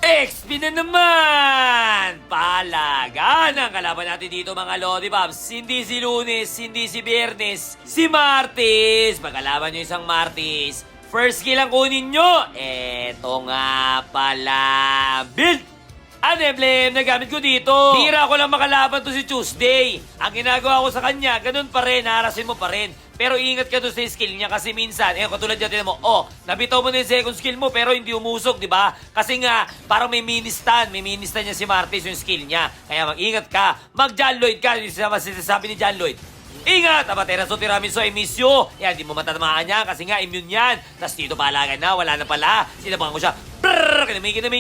XP na naman! Palagan ang kalaban natin dito mga Lollipops. Hindi si Lunes, hindi si Biyernes, si Martes. Pagkalaban nyo isang Martes, first kill ang kunin nyo. Eto nga pala. Build! Ang emblem na gamit ko dito. Bira ko lang makalaban to si Tuesday. Ang ginagawa ko sa kanya, ganun pa rin, harasin mo pa rin. Pero ingat ka doon sa skill niya kasi minsan, katulad dyan, tinan mo, nabitaw mo na yung second skill mo pero hindi umusog, di ba? Kasi nga, parang may mini-stun niya si Martis yung skill niya. Kaya mag-ingat ka, mag-John Lloyd ka, yung sinasabi ni John Lloyd. Ingat! Amaterasu tiramisu, I miss you. Yan, di mo matatamaan yan kasi nga immune yan. Tapos dito palagan na, wala na pala. Sinabangan ko siya. Brrrr! Kinamig ko na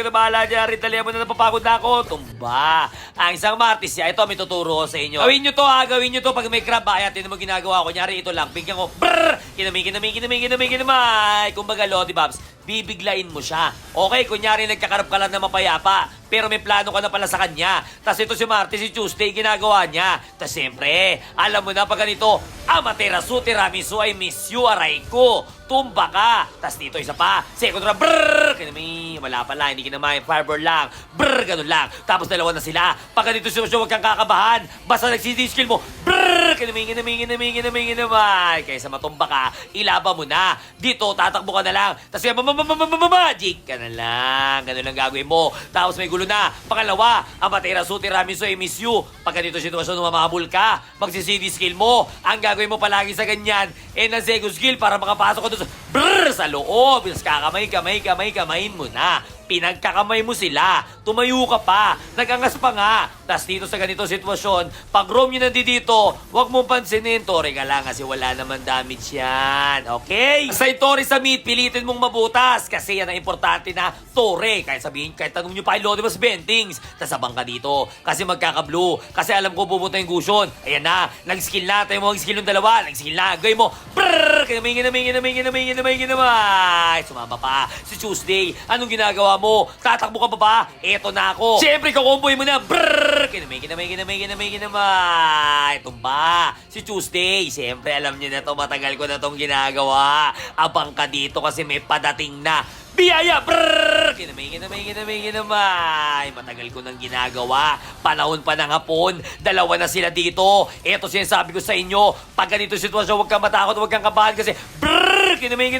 bahala dyan. Ritalian mo na napapagod na ako. Tumba. Ang isang Martis siya. Ito, may tuturo ko sa inyo. Gawin nyo to ha, gawin nyo to. Pag may crab, ayan, tinan mo ginagawa ko. Nyari ito lang. Bigyan ko. Brrrr! Kinamig. Kumbaga, Lollipops, bibiglain mo siya. Okay, kunyari nagkakarap ka lang na mapayapa, pero may plano ka na pala sa kanya. Tapos ito si Martes, si Tuesday, ginagawa niya. Tapos siyempre, alam mo na pag ganito, amaterasu, tiramisu, I miss you, aray ko. Tumba ka. Tapos dito isa pa, second round, brrrr, kinami, wala pala, hindi kinamay, fireball lang, brrrr, ganun lang. Tapos dalawa na sila. Pag ganito siya, huwag kang kakabahan. Basta nagsidiskill mo, brrrr, kinami. Kaysa matumba ka, ilaban mo na. Dito, tatakbo ka na lang. Tapos magic ka na lang. Ganun lang gagawin mo. Tapos may gulo na. Pangalawa, amaterasu, tiramisu, I miss you. Pag ganito sitwasyon, mamahabol ka. Magsi-CD skill mo. Ang gagawin mo palagi sa ganyan, na second skill para makapasok ka doon sa brrrr sa loob. Tapos kamayin mo na. Pinagkakamay mo sila. Tumayo ka pa. Nagangas pa nga. Tapos dito sa ganito sitwasyon, pag roam nyo nandito, huwag mong pansinin. Tore ka lang kasi wala naman damage yan. Okay? Sa Tore sa mid, pilitin mong mabutas. Kasi yan ang importante na Tore. Kahit sabihin, kahit tanong nyo pa kay Lollipops Bentings. Tapos abang ka dito. Kasi magkaka-blue. Kasi alam ko pupunta yung Gusion. Ayan na. Nag-skill na. Tayo mo mag-skill ng dalawa. Nag-skill na. Gawin mo. Brrrr! Kinamay. Sumama pa. Si Tuesday. Anong ginagawa mo? Tatakbo ka pa ba? Eto na ako. Siyempre, kukumpuin mo na. Brrrr! Kinamay. Tumba. Si Tuesday. Siyempre, alam niyo na to. Matagal ko na tong ginagawa. Abang ka dito kasi may padating na biyaya! Brrrr! Kinamay. Matagal ko nang ginagawa. Panahon pa ng hapon. Dalawa na sila dito. Eto sinasabi ko sa inyo. Pag ganito sitwasyon, huwag kang matakot, huwag kang kabahan kasi brrrr! Kinamay.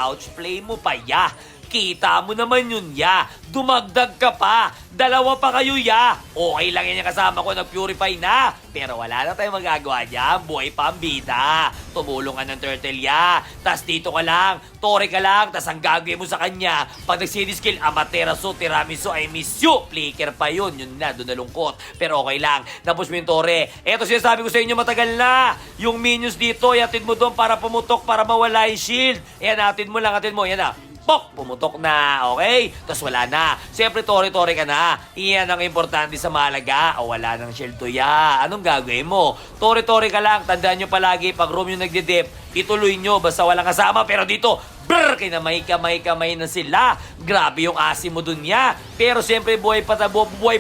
Ouch, play mo pa, ya. Kita mo naman yun, ya. Dumagdag ka pa. Dalawa pa kayo, ya. Okay lang yan yung kasama ko, nag-purify na. Pero wala na tayong magagawa dyan. Buhay pa ang bida. Tumulong ka ng turtle, ya. Tas dito ka lang. Tore ka lang. Tas ang gagawin mo sa kanya, pag nag-CD skill, amaterasu, tiramisu, I miss you. Flicker pa yun. Yun na, doon nalungkot. Pero okay lang. Tapos mo yung Tore. Eto sinasabi ko sa inyo, matagal na. Yung minions dito, yatid mo doon para pumutok, para mawala yung shield. Ayan, atid mo lang, atid mo. Yan na. Pok! Pumutok na, okay? Tapos wala na. Siyempre, Tore ka na. Iyan ang importante sa Malaga. O wala nang shield to, ya. Anong gagawin mo? Tore ka lang. Tandaan nyo palagi, pag room yung nagde-dip, ituloy nyo. Basta walang kasama. Pero dito, brrr! Kamay na sila. Grabe yung asim mo dun, ya. Pero siyempre, buhay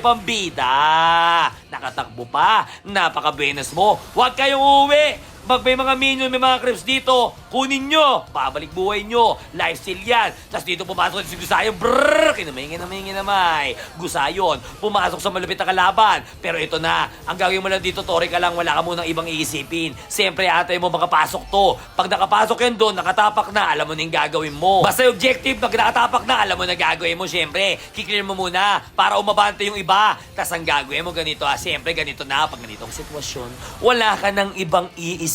pang bida. Nakatakbo pa. Napaka-benes mo. Huwag kayong uwi. Pag may mga minion, may mga creeps dito, kunin nyo, babalik buhay nyo, lifesteal yan. Tapos dito pumasok si Gusayon, brrrr, kinamay. Gusayon, pumasok sa malupit na kalaban. Pero ito na, ang gagawin mo lang dito, Tore ka lang, wala ka munang ibang iisipin. Siyempre, atay mo makapasok to. Pag nakapasok yan doon, nakatapak na, alam mo na yung gagawin mo. Basta yung objective, pag nakatapak na, alam mo na gagawin mo, siyempre. Kiklear mo muna, para umabante yung iba. Tapos ang gagawin mo ganito, siyempre, ganito na, pag ganitong sitwasyon, wala ka ng ibang iisipin.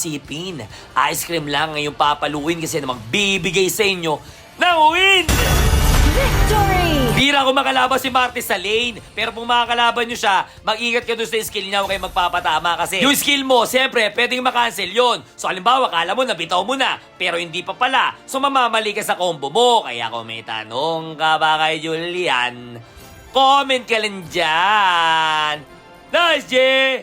Ice cream lang ngayong papaluin kasi na magbibigay sa inyo ng win! Victory! Bira ko makalaban si Martes sa lane. Pero kung makakalaban nyo siya, mag-ingat ka doon sa skill niya, huwag kayo magpapatama kasi yung skill mo, siyempre, pwedeng makancel yon. So, halimbawa, kala mo, nabitaw mo na, pero hindi pa pala. So, mamamali ka sa combo mo. Kaya kung may tanong ka ba kay Julian, comment ka lang dyan. Nice, Jay!